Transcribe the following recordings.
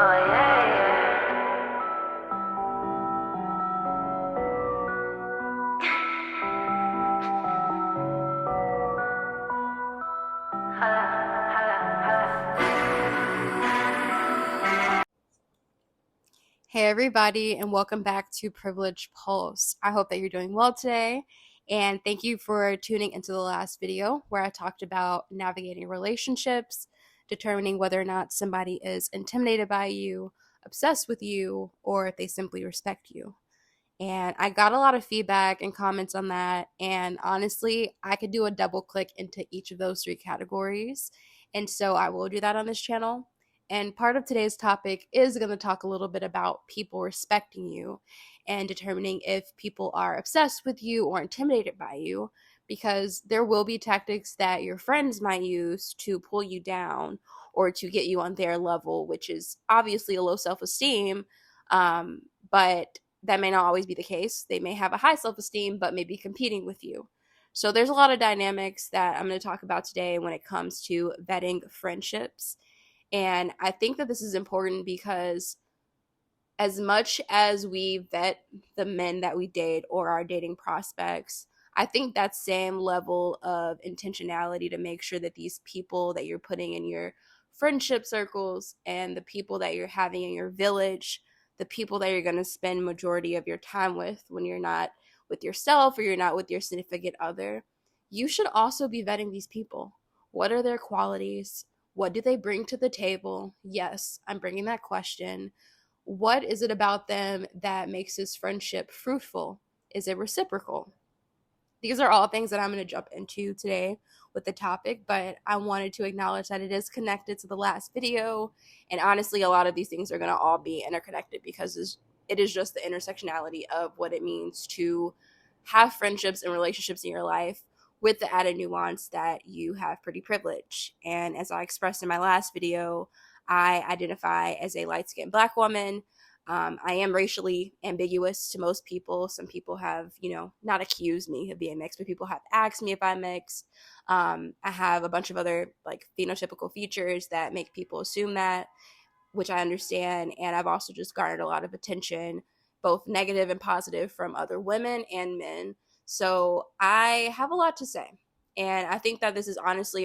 Hey everybody, and welcome back to Privilege Pulse. I hope that you're doing well today, and thank you for tuning into the last video where I talked about navigating relationships, determining whether or not somebody is intimidated by you, obsessed with you, or if they simply respect you. And I got a lot of feedback and comments on that, and honestly, I could do a double click into each of those three categories, and so I will do that on this channel. And part of today's topic is going to talk a little bit about people respecting you and determining if people are obsessed with you or intimidated by you, because there will be tactics that your friends might use to pull you down or to get you on their level, which is obviously a low self-esteem, but that may not always be the case. They may have a high self-esteem, but may be competing with you. So there's a lot of dynamics that I'm going to talk about today when it comes to vetting friendships. And I think that this is important because as much as we vet the men that we date or our dating prospects, I think that same level of intentionality to make sure that these people that you're putting in your friendship circles and the people that you're having in your village, the people that you're going to spend majority of your time with when you're not with yourself or you're not with your significant other, you should also be vetting these people. What are their qualities? What do they bring to the table? Yes, I'm bringing that question. What is it about them that makes this friendship fruitful? Is it reciprocal? These are all things that I'm going to jump into today with the topic, but I wanted to acknowledge that it is connected to the last video. And honestly, a lot of these things are going to all be interconnected because it is just the intersectionality of what it means to have friendships and relationships in your life with the added nuance that you have pretty privilege. And as I expressed in my last video, I identify as a light-skinned Black woman. I am racially ambiguous to most people. Some people have, not accused me of being mixed, but people have asked me if I'm mixed. I have a bunch of other phenotypical features that make people assume that, which I understand. And I've also just garnered a lot of attention, both negative and positive, from other women and men. So I have a lot to say. And I think that this is honestly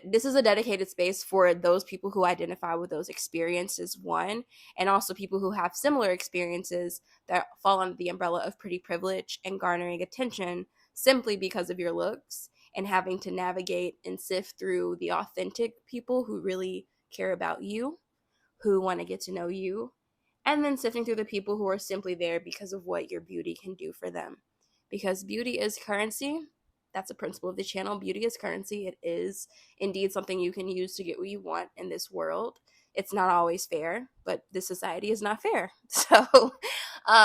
this is a dedicated space for those people who identify with those experiences, one, and also people who have similar experiences that fall under the umbrella of pretty privilege and garnering attention simply because of your looks, and having to navigate and sift through the authentic people who really care about you, who want to get to know you, and then sifting through the people who are simply there because of what your beauty can do for them. Because beauty is currency. That's a principle of the channel. Beauty is currency. It is indeed something you can use to get what you want in this world. It's not always fair, but this society is not fair. So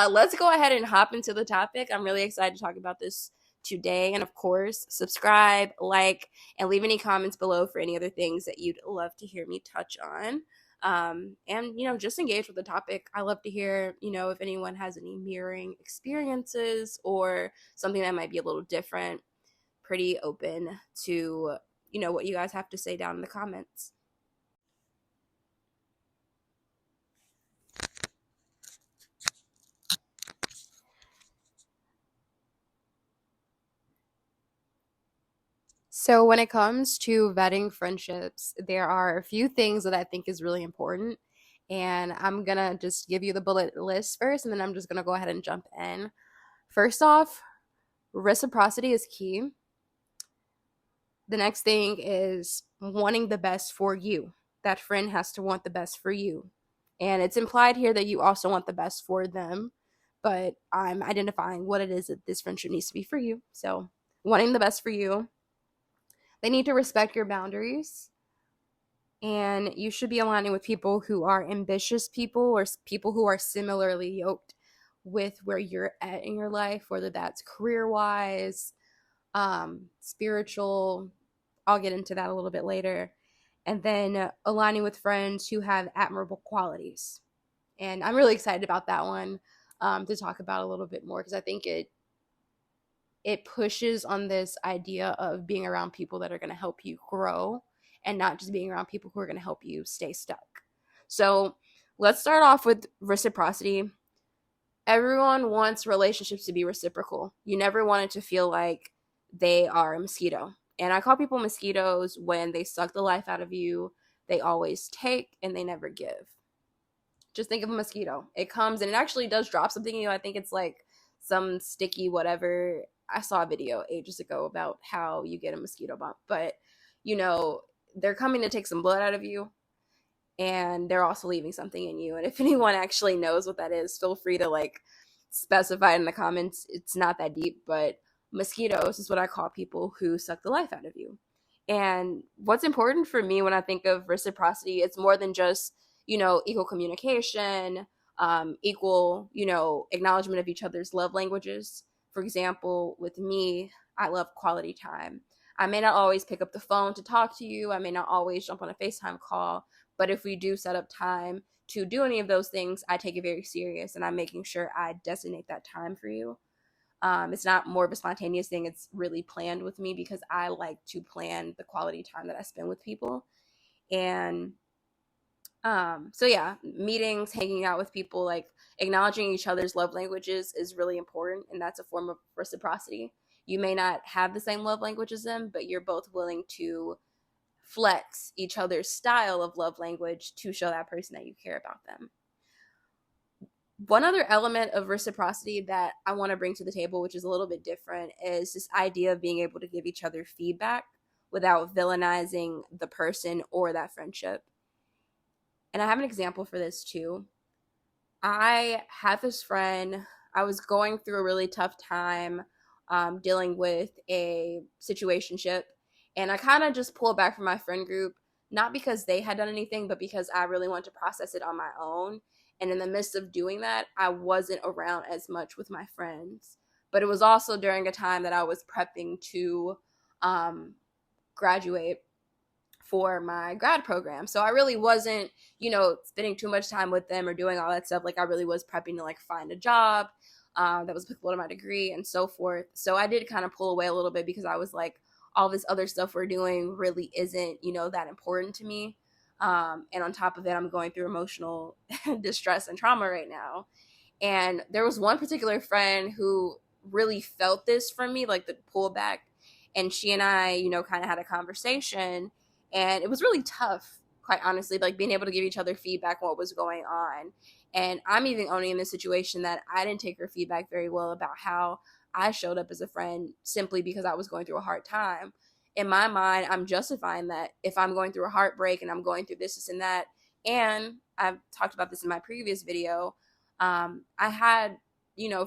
let's go ahead and hop into the topic. I'm really excited to talk about this today. And of course, subscribe, like, and leave any comments below for any other things that you'd love to hear me touch on. And just engage with the topic. I love to hear, if anyone has any mirroring experiences or something that might be a little different. Pretty open to, what you guys have to say down in the comments. So when it comes to vetting friendships, there are a few things that I think is really important. And I'm going to just give you the bullet list first, and then I'm just going to go ahead and jump in. First off, reciprocity is key. The next thing is wanting the best for you. That friend has to want the best for you. And it's implied here that you also want the best for them, but I'm identifying what it is that this friendship needs to be for you. So wanting the best for you. They need to respect your boundaries. And you should be aligning with people who are ambitious people or people who are similarly yoked with where you're at in your life, whether that's career-wise, spiritual. I'll get into that a little bit later. And then aligning with friends who have admirable qualities. And I'm really excited about that one to talk about a little bit more, because I think it pushes on this idea of being around people that are going to help you grow and not just being around people who are going to help you stay stuck. So let's start off with reciprocity. Everyone wants relationships to be reciprocal. You never want it to feel like they are a mosquito. And I call people mosquitoes when they suck the life out of you. They always take and they never give. Just think of a mosquito. It comes and it actually does drop something in you. I think it's like some sticky whatever. I saw a video ages ago about how you get a mosquito bump, but you know, they're coming to take some blood out of you and they're also leaving something in you. And if anyone actually knows what that is, feel free to like specify it in the comments. It's not that deep, but mosquitoes is what I call people who suck the life out of you. And what's important for me when I think of reciprocity, it's more than just, equal communication, equal, acknowledgement of each other's love languages. For example, with me, I love quality time. I may not always pick up the phone to talk to you. I may not always jump on a FaceTime call. But if we do set up time to do any of those things, I take it very serious and I'm making sure I designate that time for you. It's not more of a spontaneous thing. It's really planned with me because I like to plan the quality time that I spend with people. And so yeah, meetings, hanging out with people, like acknowledging each other's love languages is really important. And that's a form of reciprocity. You may not have the same love language as them, but you're both willing to flex each other's style of love language to show that person that you care about them. One other element of reciprocity that I want to bring to the table, which is a little bit different, is this idea of being able to give each other feedback without villainizing the person or that friendship. And I have an example for this too. I had this friend, I was going through a really tough time dealing with a situationship. And I kind of just pulled back from my friend group, not because they had done anything, but because I really wanted to process it on my own. And in the midst of doing that, I wasn't around as much with my friends. But it was also during a time that I was prepping to graduate for my grad program. So I really wasn't, spending too much time with them or doing all that stuff. Like I really was prepping to like find a job that was applicable to my degree and so forth. So I did kind of pull away a little bit because I was like, all this other stuff we're doing really isn't, that important to me. And on top of it, I'm going through emotional distress and trauma right now. And there was one particular friend who really felt this from me, like the pullback. And she and I, kind of had a conversation. And it was really tough, quite honestly, like being able to give each other feedback on what was going on. And I'm even owning in this situation that I didn't take her feedback very well about how I showed up as a friend simply because I was going through a hard time. In my mind, I'm justifying that if I'm going through a heartbreak and I'm going through this and that, and I've talked about this in my previous video, I had,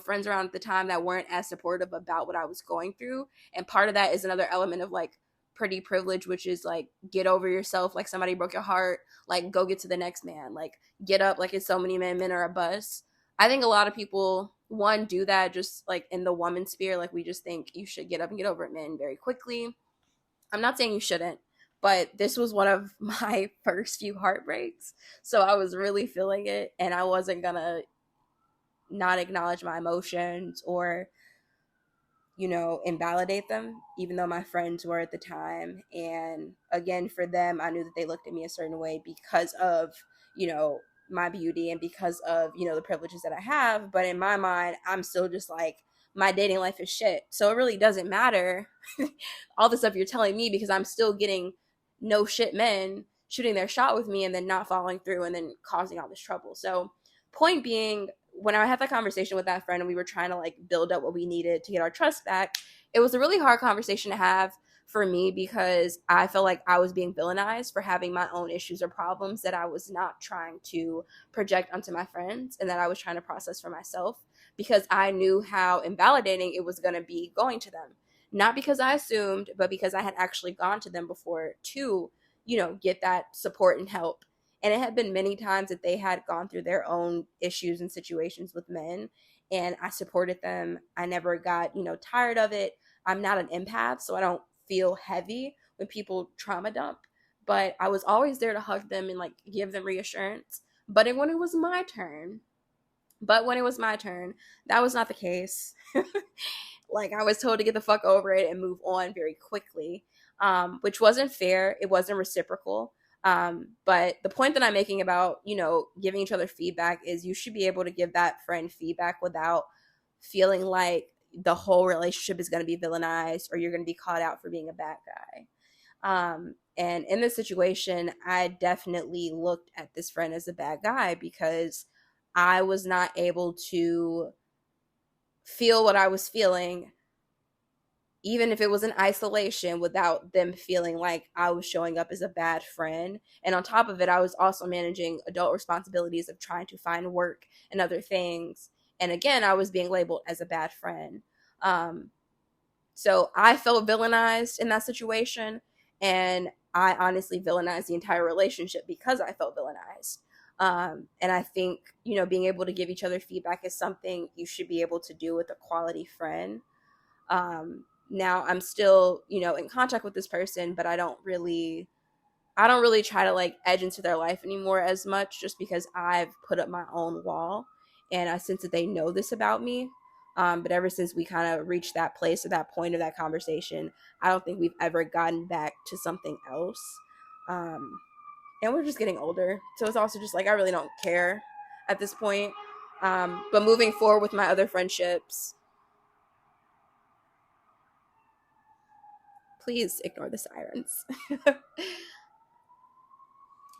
friends around at the time that weren't as supportive about what I was going through. And part of that is another element of like pretty privilege, which is like, get over yourself. Like somebody broke your heart, like go get to the next man, like get up. Like it's so many men are a bus. I think a lot of people, one, do that just like in the woman sphere. Like we just think you should get up and get over it, men, very quickly. I'm not saying you shouldn't, but this was one of my first few heartbreaks. So I was really feeling it and I wasn't gonna not acknowledge my emotions or, invalidate them, even though my friends were at the time. And again, for them, I knew that they looked at me a certain way because of, my beauty and because of, the privileges that I have. But in my mind, I'm still just like, my dating life is shit. So it really doesn't matter all the stuff you're telling me because I'm still getting no shit men shooting their shot with me and then not following through and then causing all this trouble. So point being, when I had that conversation with that friend and we were trying to like build up what we needed to get our trust back, it was a really hard conversation to have for me because I felt like I was being villainized for having my own issues or problems that I was not trying to project onto my friends and that I was trying to process for myself because I knew how invalidating it was going to be going to them. Not because I assumed, but because I had actually gone to them before to, get that support and help. And it had been many times that they had gone through their own issues and situations with men. And I supported them. I never got, tired of it. I'm not an empath, so I don't feel heavy when people trauma dump. But I was always there to hug them and like give them reassurance. But when it was my turn, that was not the case. Like I was told to get the fuck over it and move on very quickly, which wasn't fair. It wasn't reciprocal. But the point that I'm making about, giving each other feedback is you should be able to give that friend feedback without feeling like the whole relationship is going to be villainized or you're going to be called out for being a bad guy. And in this situation, I definitely looked at this friend as a bad guy because I was not able to feel what I was feeling, even if it was in isolation, without them feeling like I was showing up as a bad friend. And on top of it, I was also managing adult responsibilities of trying to find work and other things. And again, I was being labeled as a bad friend. So I felt villainized in that situation. And I honestly villainized the entire relationship because I felt villainized. And I think, being able to give each other feedback is something you should be able to do with a quality friend. Now I'm still, in contact with this person, but I don't really try to like edge into their life anymore as much, just because I've put up my own wall and I sense that they know this about me. But ever since we kind of reached that place or that point of that conversation, I don't think we've ever gotten back to something else. And we're just getting older. So it's also just like, I really don't care at this point. But moving forward with my other friendships, please ignore the sirens.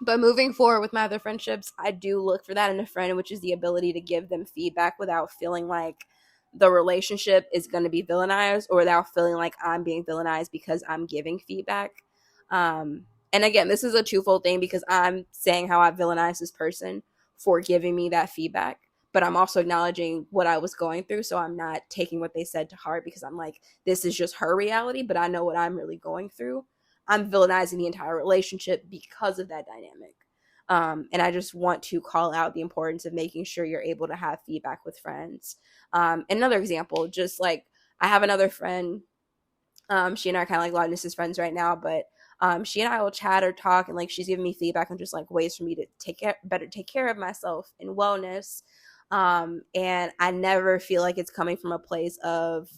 But moving forward with my other friendships, I do look for that in a friend, which is the ability to give them feedback without feeling like the relationship is going to be villainized or without feeling like I'm being villainized because I'm giving feedback. And again, this is a twofold thing because I'm saying how I villainized this person for giving me that feedback, but I'm also acknowledging what I was going through. So I'm not taking what they said to heart because I'm like, this is just her reality, but I know what I'm really going through. I'm villainizing the entire relationship because of that dynamic. And I just want to call out the importance of making sure you're able to have feedback with friends. Another example, just like I have another friend. She and I are kind of like long distance friends right now, but she and I will chat or talk, and like she's giving me feedback on just like ways for me to better take care of myself and wellness. And I never feel like it's coming from a place of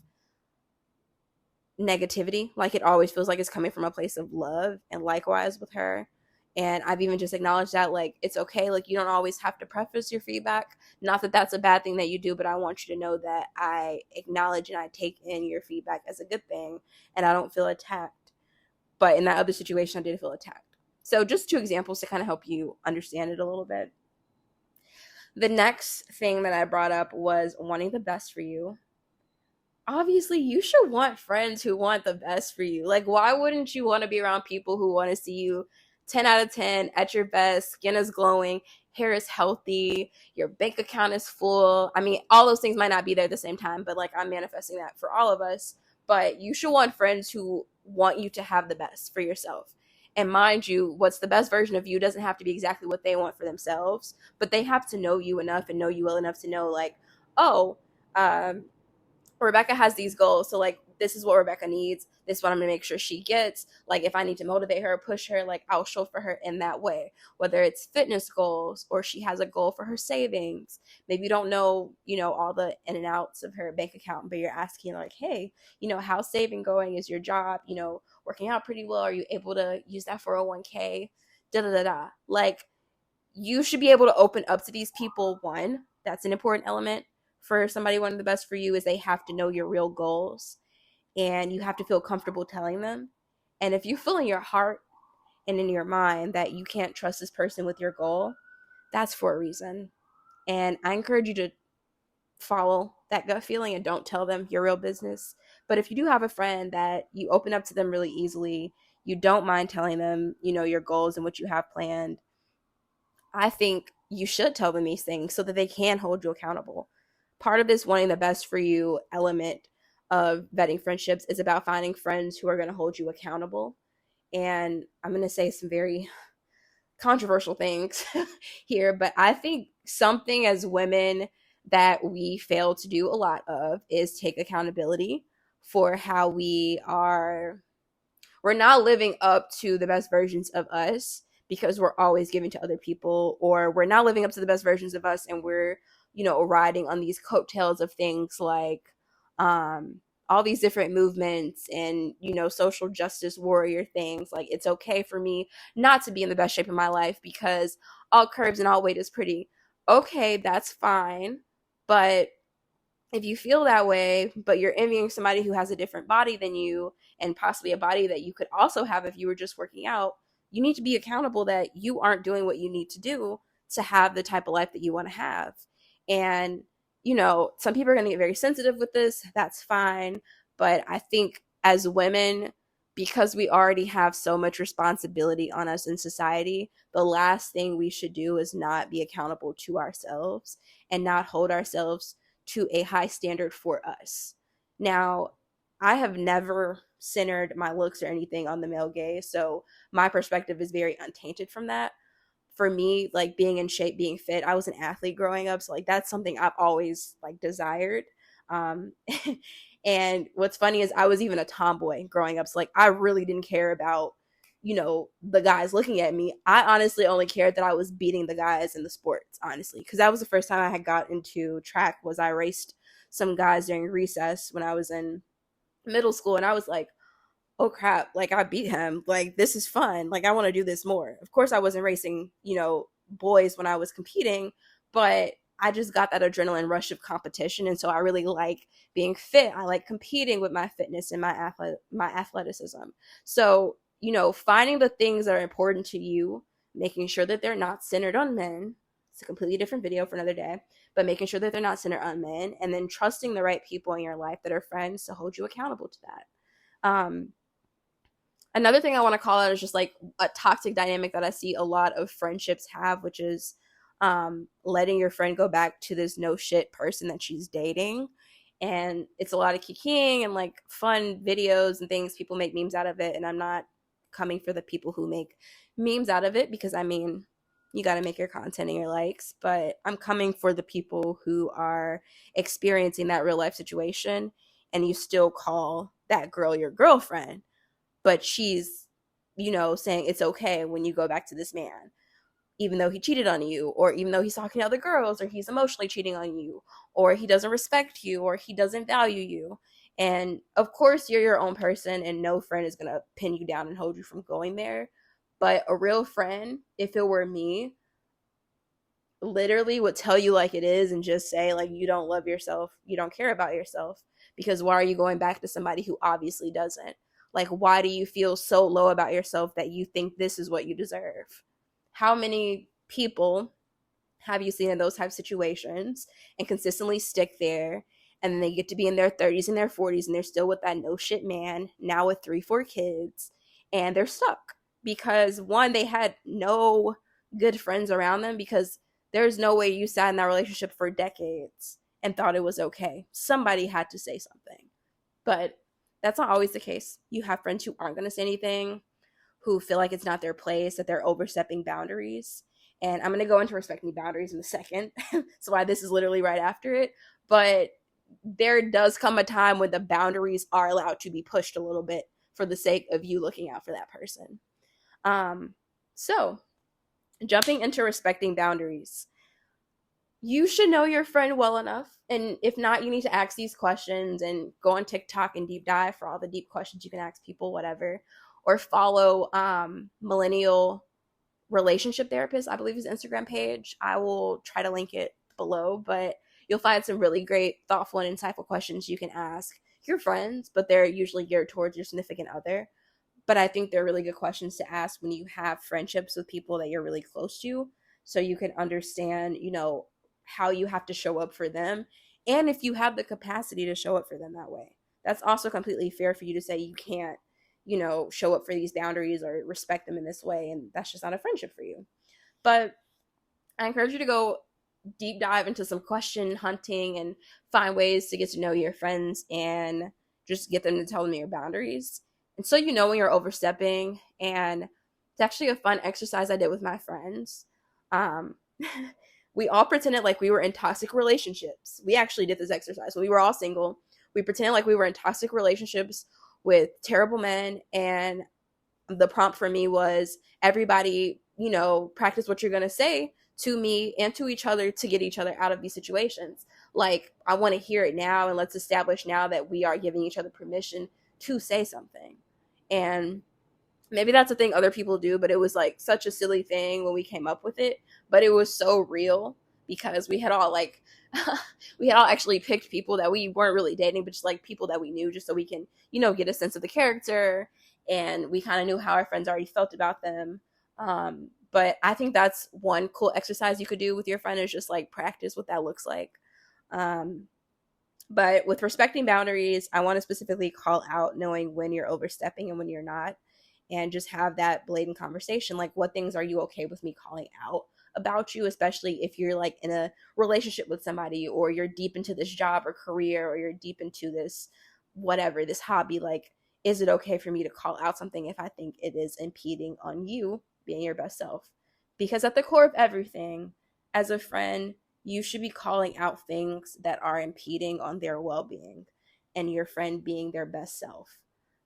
negativity. Like it always feels like it's coming from a place of love, and likewise with her. And I've even just acknowledged that like it's okay, like you don't always have to preface your feedback, not that that's a bad thing that you do, but I want you to know that I acknowledge and I take in your feedback as a good thing, and I don't feel attacked. But in that other situation I did feel attacked. So just two examples to kind of help you understand it a little bit. The next thing that I brought up was wanting the best for you. Obviously you should want friends who want the best for you. Like, why wouldn't you want to be around people who want to see you 10 out of 10 at your best, skin is glowing, hair is healthy, your bank account is full? I mean, all those things might not be there at the same time, but like I'm manifesting that for all of us. But you should want friends who want you to have the best for yourself. And mind you, what's the best version of you doesn't have to be exactly what they want for themselves, but they have to know you enough and know you well enough to know like, oh, Rebecca has these goals. So like, this is what Rebecca needs. This is what I'm going to make sure she gets. Like if I need to motivate her, push her, like I'll show for her in that way, whether it's fitness goals or she has a goal for her savings. Maybe you don't know, all the in and outs of her bank account, but you're asking like, hey, how's saving going? Is your job, working out pretty well? Are you able to use that 401k? Da da da da. Like you should be able to open up to these people. One, that's an important element for somebody wanting the best for you is they have to know your real goals and you have to feel comfortable telling them. And if you feel in your heart and in your mind that you can't trust this person with your goal, that's for a reason. And I encourage you to follow that gut feeling and don't tell them your real business. But if you do have a friend that you open up to them really easily, you don't mind telling them, your goals and what you have planned, I think you should tell them these things so that they can hold you accountable. Part of this wanting the best for you element of vetting friendships is about finding friends who are going to hold you accountable. And I'm going to say some very controversial things here, but I think something as women that we fail to do a lot of is take accountability for how we're not living up to the best versions of us because we're always giving to other people, or we're not living up to the best versions of us and we're, riding on these coattails of things like all these different movements and, social justice warrior things. Like, it's okay for me not to be in the best shape of my life because all curves and all weight is pretty. Okay, that's fine. But if you feel that way, but you're envying somebody who has a different body than you and possibly a body that you could also have if you were just working out, you need to be accountable that you aren't doing what you need to do to have the type of life that you want to have. And, some people are going to get very sensitive with this. That's fine. But I think as women, because we already have so much responsibility on us in society, the last thing we should do is not be accountable to ourselves and not hold ourselves to a high standard for us. Now, I have never centered my looks or anything on the male gaze, so my perspective is very untainted from that. For me, like, being in shape, being fit, I was an athlete growing up, so like that's something I've always like desired. Um and what's funny is I was even a tomboy growing up, so like I really didn't care about the guys looking at me. I honestly only cared that I was beating the guys in the sports, honestly, because that was the first time I had got into track. Was I raced some guys during recess when I was in middle school, and I was like, oh crap, like I beat him, like this is fun, like I want to do this more. Of course I wasn't racing boys when I was competing, but I just got that adrenaline rush of competition, and so I really like being fit. I like competing with my fitness and my athleticism. So finding the things that are important to you, making sure that they're not centered on men. It's a completely different video for another day, but making sure that they're not centered on men, and then trusting the right people in your life that are friends to hold you accountable to that. Another thing I want to call out is just like a toxic dynamic that I see a lot of friendships have, which is letting your friend go back to this no shit person that she's dating. And it's a lot of kikiing and like fun videos and things. People make memes out of it. And I'm not coming for the people who make memes out of it, because I mean, you got to make your content and your likes. But I'm coming for the people who are experiencing that real life situation, and you still call that girl your girlfriend, but she's, saying it's okay when you go back to this man, even though he cheated on you, or even though he's talking to other girls, or he's emotionally cheating on you, or he doesn't respect you, or he doesn't value you. And of course, you're your own person, and no friend is going to pin you down and hold you from going there. But a real friend, if it were me, literally would tell you like it is and just say, like, you don't love yourself, you don't care about yourself, because why are you going back to somebody who obviously doesn't? Like, why do you feel so low about yourself that you think this is what you deserve? How many people have you seen in those type of situations and consistently stick there, and then they get to be in their 30s and their 40s and they're still with that no shit man, now with 3-4 kids, and they're stuck because, one, they had no good friends around them, because there's no way you sat in that relationship for decades and thought it was okay. Somebody had to say something. But that's not always the case. You have friends who aren't going to say anything, who feel like it's not their place, that they're overstepping boundaries. And I'm going to go into respecting boundaries in a second. So why this is literally right after it. But there does come a time when the boundaries are allowed to be pushed a little bit for the sake of you looking out for that person. So jumping into respecting boundaries, you should know your friend well enough. And if not, you need to ask these questions and go on TikTok and deep dive for all the deep questions you can ask people, whatever. Or follow Millennial Relationship Therapist, I believe his Instagram page. I will try to link it below, but you'll find some really great, thoughtful, and insightful questions you can ask your friends, but they're usually geared towards your significant other. But I think they're really good questions to ask when you have friendships with people that you're really close to, so you can understand, how you have to show up for them, and if you have the capacity to show up for them that way. That's also completely fair for you to say you can't, show up for these boundaries or respect them in this way, and that's just not a friendship for you. But I encourage you to go deep dive into some question hunting and find ways to get to know your friends and just get them to tell them your boundaries. And so when you're overstepping. And it's actually a fun exercise I did with my friends. We all pretended like we were in toxic relationships. We actually did this exercise when we were all single. We pretended like we were in toxic relationships with terrible men. And the prompt for me was, everybody, practice what you're going to say to me and to each other to get each other out of these situations. Like, I want to hear it now, and let's establish now that we are giving each other permission to say something. And maybe that's a thing other people do, but it was like such a silly thing when we came up with it, but it was so real because we had all like we had all actually picked people that we weren't really dating, but just like people that we knew, just so we can, get a sense of the character, and we kind of knew how our friends already felt about them. But I think that's one cool exercise you could do with your friend, is just like practice what that looks like. um, but with respecting boundaries, I want to specifically call out knowing when you're overstepping and when you're not, and just have that blatant conversation. Like, what things are you okay with me calling out about you, especially if you're like in a relationship with somebody, or you're deep into this job or career, or you're deep into this whatever, this hobby. Like, is it okay for me to call out something if I think it is impeding on you being your best self? Because at the core of everything, as a friend, you should be calling out things that are impeding on their well-being and your friend being their best self.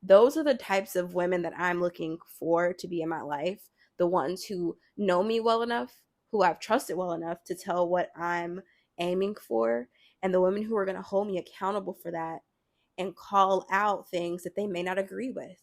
Those are the types of women that I'm looking for to be in my life. The ones who know me well enough, who I've trusted well enough to tell what I'm aiming for, and the women who are going to hold me accountable for that and call out things that they may not agree with.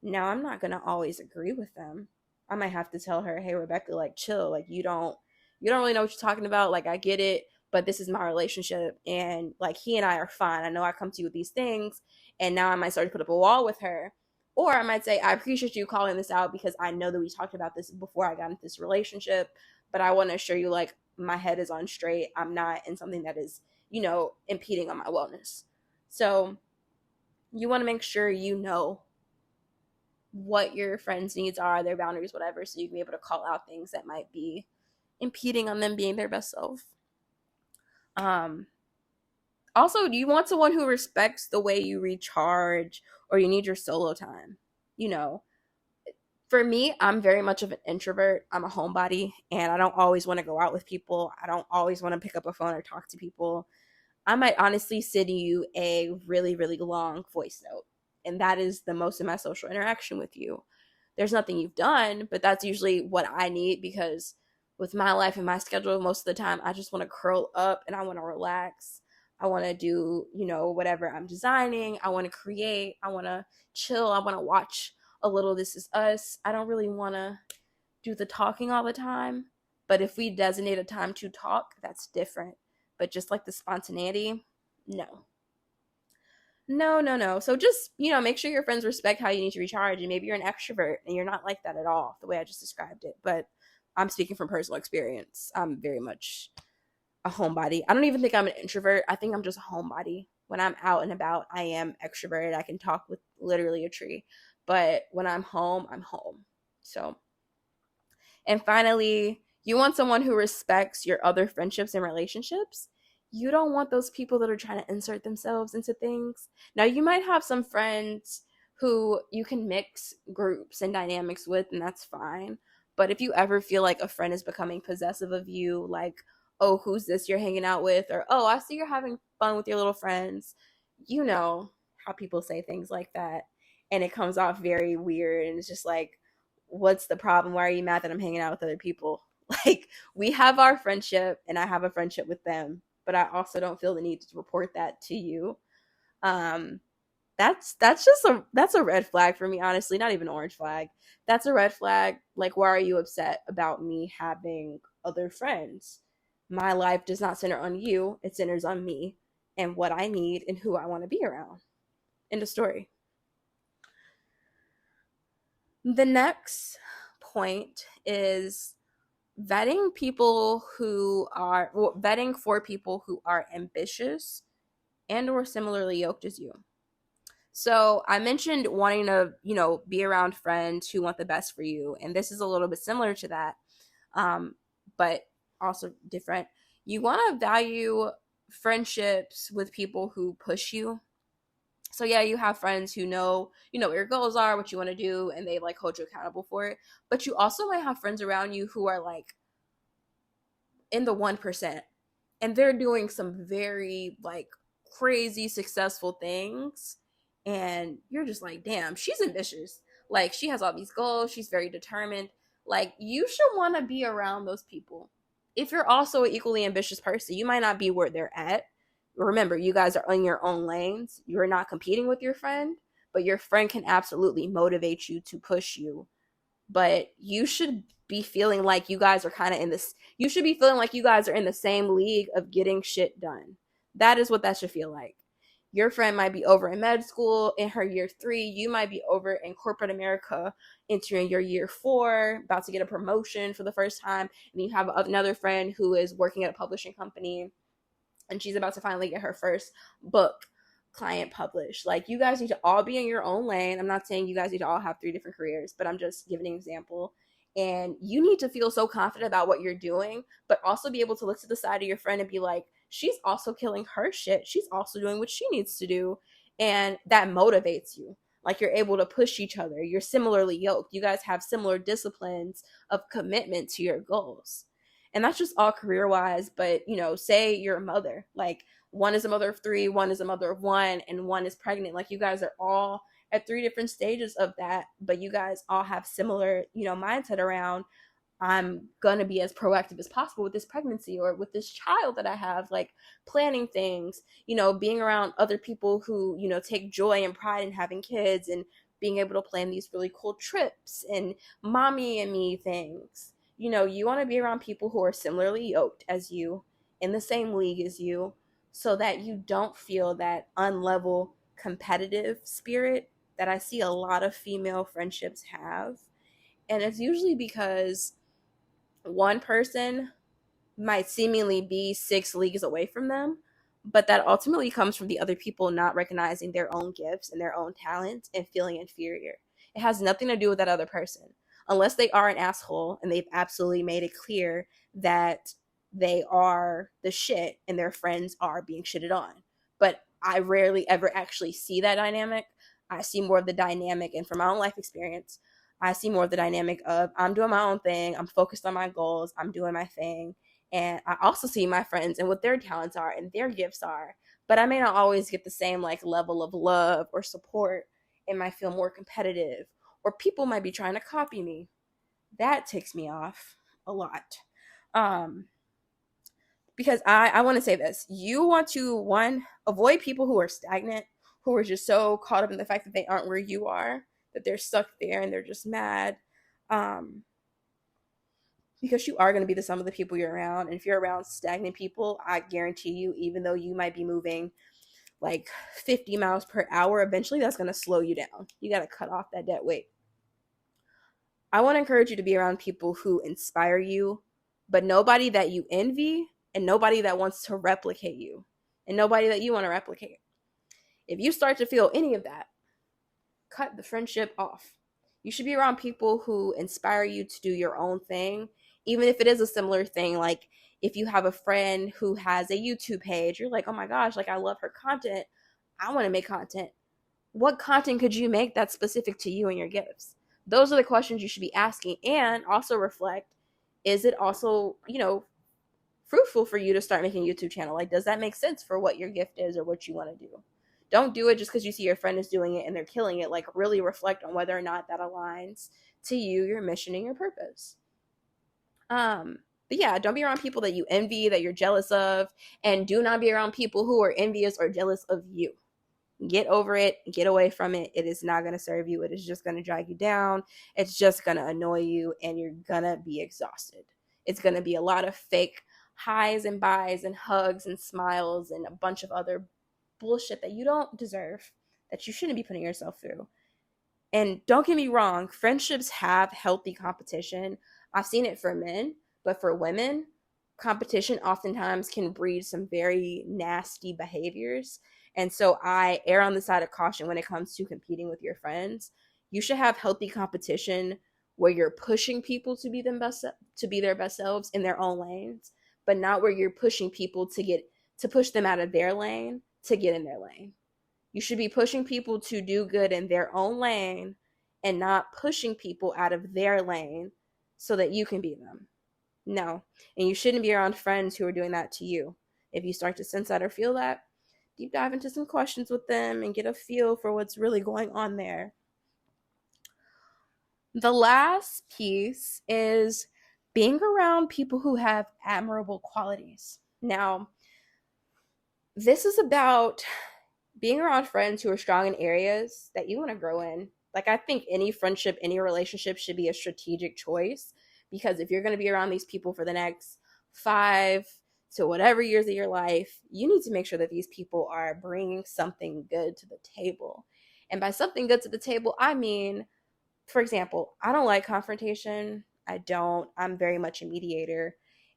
Now, I'm not going to always agree with them. I might have to tell her, "Hey, Rebecca, like, chill. Like, you don't really know what you're talking about. Like, I get it, but this is my relationship, and like, he and I are fine. I know I come to you with these things, and now I might start to put up a wall with her." Or I might say, "I appreciate you calling this out because I know that we talked about this before I got into this relationship, but I want to assure you, like, my head is on straight. I'm not in something that is, impeding on my wellness." So you want to make sure you know what your friends' needs are, their boundaries, whatever, so you can be able to call out things that might be impeding on them being their best self. Um, Also, do you want someone who respects the way you recharge, or you need your solo time? You know, for me, I'm very much of an introvert. I'm a homebody, and I don't always want to go out with people. I don't always want to pick up a phone or talk to people. I might honestly send you a really, really long voice note, and that is the most of my social interaction with you. There's nothing you've done, but that's usually what I need, because with my life and my schedule, most of the time I just want to curl up and I want to relax. I want to do, whatever I'm designing. I want to create. I want to chill. I want to watch a little This Is Us. I don't really want to do the talking all the time. But if we designate a time to talk, that's different. But just like the spontaneity, no. No, no, no. So just, make sure your friends respect how you need to recharge. And maybe you're an extrovert and you're not like that at all, the way I just described it. But I'm speaking from personal experience. I'm very much a homebody. I don't even think I'm an introvert. I think I'm just a homebody. When I'm out and about, I am extroverted. I can talk with literally a tree. But when I'm home, I'm home. So, and finally, you want someone who respects your other friendships and relationships. You don't want those people that are trying to insert themselves into things. Now, you might have some friends who you can mix groups and dynamics with, and that's fine. But if you ever feel like a friend is becoming possessive of you, like, "Oh, who's this you're hanging out with?" Or, "Oh, I see you're having fun with your little friends," you know how people say things like that. And it comes off very weird. And it's just like, what's the problem? Why are you mad that I'm hanging out with other people? Like, we have our friendship and I have a friendship with them, but I also don't feel the need to report that to you. Um, that's a red flag for me, honestly. Not even an orange flag. That's a red flag. Like, why are you upset about me having other friends? My life does not center on you. It centers on me and what I need and who I want to be around. End of story. The next point is vetting for people who are ambitious and or similarly yoked as you. So I mentioned wanting to, be around friends who want the best for you, and this is a little bit similar to that, but also different. You want to value friendships with people who push you. So yeah, you have friends who know, what your goals are, what you want to do, and they like hold you accountable for it. But you also might have friends around you who are like in the 1%, and they're doing some very like crazy successful things, and you're just like, damn, she's ambitious. Like, she has all these goals, she's very determined. Like, you should want to be around those people. If you're also an equally ambitious person, you might not be where they're at, remember, you guys are in your own lanes. You're not competing with your friend, but your friend can absolutely motivate you to push you. But you should be feeling like you guys are kind of in this, you should be feeling like you guys are in the same league of getting shit done. That is what that should feel like. Your friend might be over in med school in her year 3. You might be over in corporate America entering your year 4, about to get a promotion for the first time. And you have another friend who is working at a publishing company and she's about to finally get her first book client published. Like, you guys need to all be in your own lane. I'm not saying you guys need to all have 3 different careers, but I'm just giving an example. And you need to feel so confident about what you're doing, but also be able to look to the side of your friend and be like, she's also killing her shit. She's also doing what she needs to do. And that motivates you. Like, you're able to push each other. You're similarly yoked. You guys have similar disciplines of commitment to your goals. And that's just all career wise. But, say you're a mother, like, one is a mother of 3, one is a mother of 1, and one is pregnant. Like, you guys are all at 3 different stages of that, but you guys all have similar, mindset around, I'm gonna be as proactive as possible with this pregnancy or with this child that I have, like planning things, being around other people who, take joy and pride in having kids and being able to plan these really cool trips and mommy and me things. You want to be around people who are similarly yoked as you, in the same league as you, so that you don't feel that unlevel competitive spirit that I see a lot of female friendships have. And it's usually because one person might seemingly be 6 leagues away from them, but that ultimately comes from the other people not recognizing their own gifts and their own talents and feeling inferior. It has nothing to do with that other person, unless they are an asshole and they've absolutely made it clear that they are the shit and their friends are being shitted on. But I rarely ever actually see that dynamic. I see more of the dynamic, and from my own life experience, I see more of the dynamic of, I'm doing my own thing, I'm focused on my goals, I'm doing my thing. And I also see my friends and what their talents are and their gifts are, but I may not always get the same like level of love or support. It might feel more competitive, or people might be trying to copy me. That ticks me off a lot. Um, because I want to say this. You want to, one, avoid people who are stagnant, who are just so caught up in the fact that they aren't where you are, that they're stuck there and they're just mad. Because you are going to be the sum of the people you're around. And if you're around stagnant people, I guarantee you, even though you might be moving like 50 miles per hour, eventually that's going to slow you down. You got to cut off that dead weight. I want to encourage you to be around people who inspire you, but nobody that you envy, and nobody that wants to replicate you, and nobody that you want to replicate. If you start to feel any of that, cut the friendship off. You should be around people who inspire you to do your own thing, even if it is a similar thing. Like, if you have a friend who has a YouTube page, you're like, oh my gosh, like, I love her content. I want to make content. What content could you make that's specific to you and your gifts? Those are the questions you should be asking, and also reflect, is it also, fruitful for you to start making a YouTube channel? Like, does that make sense for what your gift is or what you want to do? Don't do it just because you see your friend is doing it and they're killing it. Like, really reflect on whether or not that aligns to you, your mission, and your purpose. But yeah, don't be around people that you envy, that you're jealous of, and do not be around people who are envious or jealous of you. Get over it, get away from it. It is not going to serve you. It is just going to drag you down. It's just going to annoy you, and you're going to be exhausted. It's going to be a lot of fake highs and buys and hugs and smiles and a bunch of other bullshit that you don't deserve, that you shouldn't be putting yourself through. And don't get me wrong, friendships have healthy competition. I've seen it for men, but for women, competition oftentimes can breed some very nasty behaviors. And so I err on the side of caution when it comes to competing with your friends. You should have healthy competition where you're pushing people to be their best selves in their own lanes, but not where you're pushing people to push them out of their lane to get in their lane. You should be pushing people to do good in their own lane and not pushing people out of their lane so that you can be them. No. And you shouldn't be around friends who are doing that to you. If you start to sense that or feel that, deep dive into some questions with them and get a feel for what's really going on there. The last piece is being around people who have admirable qualities. Now, this is about being around friends who are strong in areas that you want to grow in. Like, I think any friendship, any relationship should be a strategic choice, because if you're going to be around these people for the next 5 to whatever years of your life, you need to make sure that these people are bringing something good to the table. And by something good to the table, I mean, for example, I don't like confrontation. I don't. I'm very much a mediator.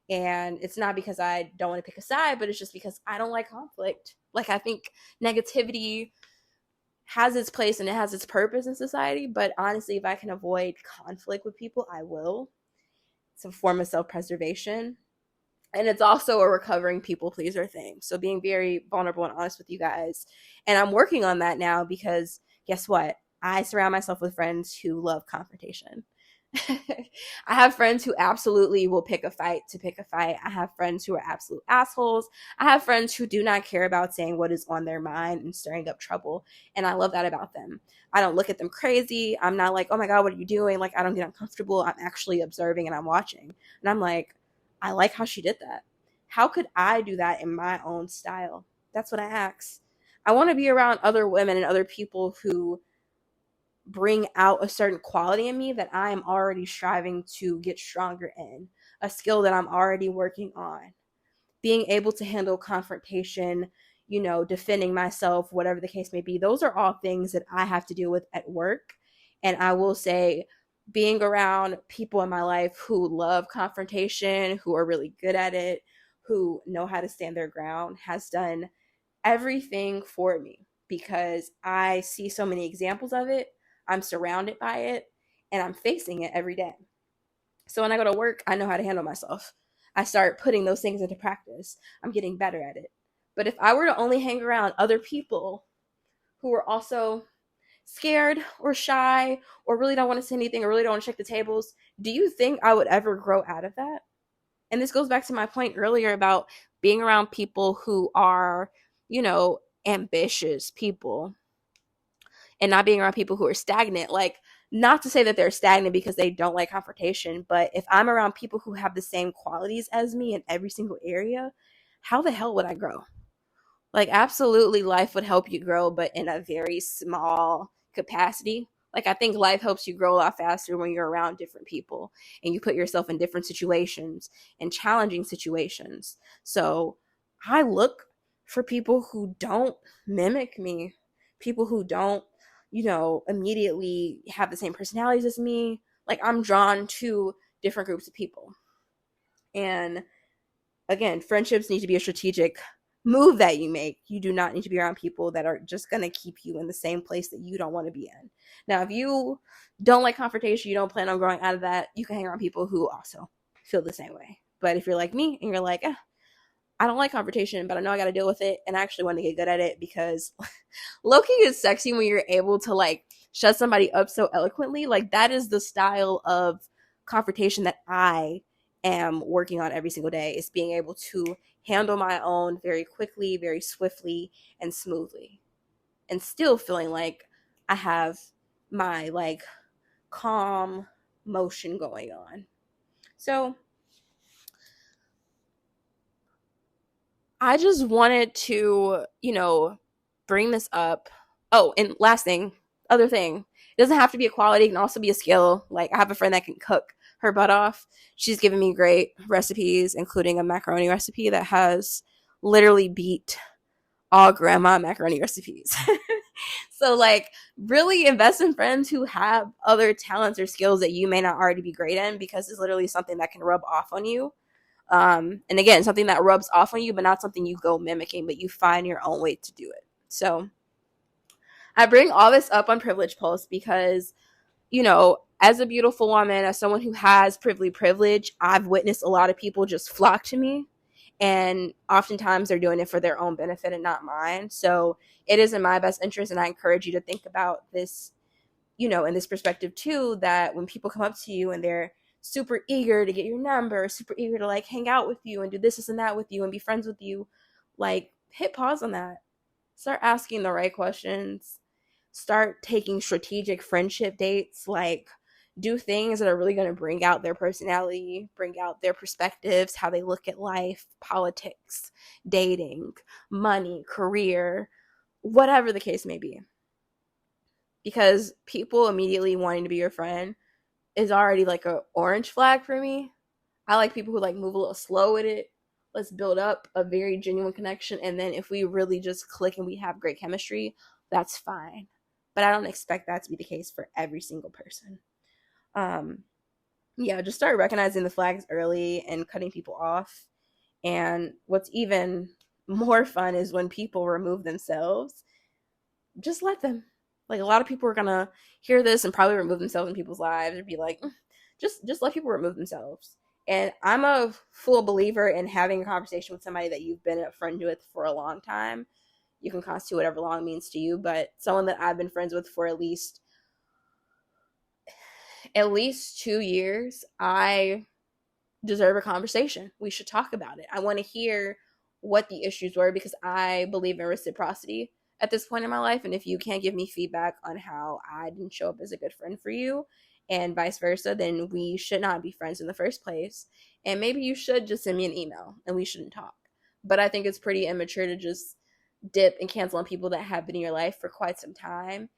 And it's not because I don't want to pick a side, but it's just because I don't like conflict. Like, I think negativity has its place and it has its purpose in society. But honestly, if I can avoid conflict with people, I will. It's a form of self preservation. And it's also a recovering people pleaser thing. So being very vulnerable and honest with you guys. And I'm working on that now, because guess what? I surround myself with friends who love confrontation. I have friends who absolutely will pick a fight to pick a fight. I have friends who are absolute assholes. I have friends who do not care about saying what is on their mind and stirring up trouble. And I love that about them. I don't look at them crazy. I'm not like, oh my God, what are you doing? Like, I don't get uncomfortable. I'm actually observing and I'm watching. And I'm like, I like how she did that. How could I do that in my own style? That's what I ask. I want to be around other women and other people who bring out a certain quality in me that I am already striving to get stronger in, a skill that I'm already working on. Being able to handle confrontation, defending myself, whatever the case may be, those are all things that I have to deal with at work. And I will say, being around people in my life who love confrontation, who are really good at it, who know how to stand their ground, has done everything for me, because I see so many examples of it. I'm surrounded by it and I'm facing it every day. So when I go to work, I know how to handle myself. I start putting those things into practice. I'm getting better at it. But if I were to only hang around other people who are also scared or shy or really don't want to say anything or really don't want to check the tables, do you think I would ever grow out of that? And this goes back to my point earlier about being around people who are, ambitious people, and not being around people who are stagnant. Like, not to say that they're stagnant because they don't like confrontation, but if I'm around people who have the same qualities as me in every single area, how the hell would I grow? Like, absolutely, life would help you grow, but in a very small capacity. Like, I think life helps you grow a lot faster when you're around different people and you put yourself in different situations and challenging situations. So I look for people who don't mimic me, people who don't, immediately have the same personalities as me. Like, I'm drawn to different groups of people. And again, friendships need to be a strategic move that you make. You do not need to be around people that are just going to keep you in the same place that you don't want to be in. Now, if you don't like confrontation, you don't plan on growing out of that, you can hang around people who also feel the same way. But if you're like me and you're like, I don't like confrontation, but I know I got to deal with it, and I actually want to get good at it, because low-key is sexy when you're able to like shut somebody up so eloquently. Like, that is the style of confrontation that I am working on every single day, is being able to handle my own very quickly, very swiftly, and smoothly, and still feeling like I have my like calm motion going on. So I just wanted to, bring this up. Oh, and last thing, other thing. It doesn't have to be a quality, it can also be a skill. Like, I have a friend that can cook her butt off. She's given me great recipes, including a macaroni recipe that has literally beat all grandma macaroni recipes. So, like, really invest in friends who have other talents or skills that you may not already be great in, because it's literally something that can rub off on you. And again, something that rubs off on you, but not something you go mimicking, but you find your own way to do it. So I bring all this up on Privilege Pulse because, as a beautiful woman, as someone who has privilege, I've witnessed a lot of people just flock to me. And oftentimes they're doing it for their own benefit and not mine. So it is in my best interest. And I encourage you to think about this, in this perspective too, that when people come up to you and they're super eager to get your number, super eager to like hang out with you and do this and that with you and be friends with you, like, hit pause on that. Start asking the right questions. Start taking strategic friendship dates. Like, do things that are really going to bring out their personality, bring out their perspectives, how they look at life, politics, dating, money, career, whatever the case may be. Because people immediately wanting to be your friend is already like a orange flag for me. I like people who like move a little slow with it. Let's build up a very genuine connection, and then if we really just click and we have great chemistry, that's fine. But I don't expect that to be the case for every single person. Um, yeah, just start recognizing the flags early and cutting people off. And what's even more fun is when people remove themselves. Just let them. Like a lot of people are gonna hear this and probably remove themselves in people's lives or be like, just let people remove themselves. And I'm a full believer in having a conversation with somebody that you've been a friend with for a long time. You can constitute whatever long means to you, but someone that I've been friends with for at least 2 years, I deserve a conversation. We should talk about it. I want to hear what the issues were because I believe in reciprocity at this point in my life. And if you can't give me feedback on how I didn't show up as a good friend for you and vice versa, then we should not be friends in the first place. And maybe you should just send me an email and we shouldn't talk. But I think it's pretty immature to just dip and cancel on people that have been in your life for quite some time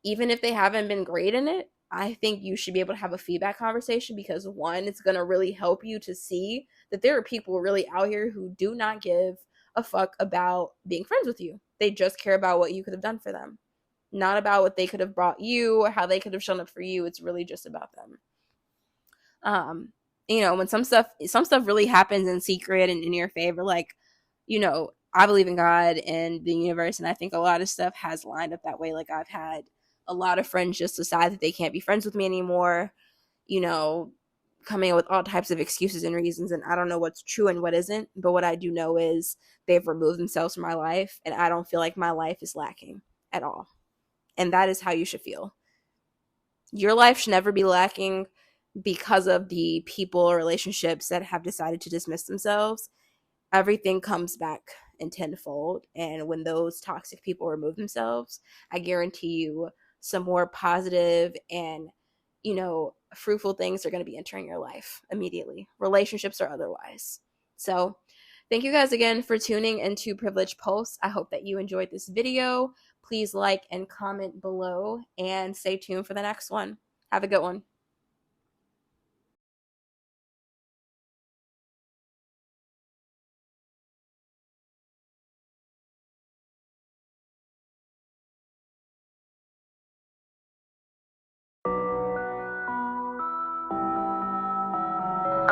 even if they haven't been great in it. I think you should be able to have a feedback conversation because one, it's going to really help you to see that there are people really out here who do not give a fuck about being friends with you. They just care about what you could have done for them, not about what they could have brought you or how they could have shown up for you. It's really just about them. Um, when some stuff really happens in secret and in your favor, like, I believe in God and the universe, and I think a lot of stuff has lined up that way. Like I've had a lot of friends just decide that they can't be friends with me anymore, you know, coming up with all types of excuses and reasons, and I don't know what's true and what isn't, but what I do know is they've removed themselves from my life, and I don't feel like my life is lacking at all. And that is how you should feel. Your life should never be lacking because of the people or relationships that have decided to dismiss themselves. Everything comes back in tenfold. And when those toxic people remove themselves, I guarantee you some more positive and, fruitful things are going to be entering your life immediately, relationships or otherwise. So, thank you guys again for tuning into Privilege Pulse. I hope that you enjoyed this video. Please like and comment below and stay tuned for the next one. Have a good one.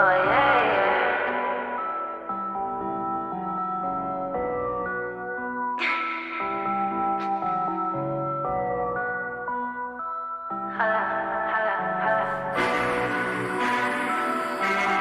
Oh, yeah.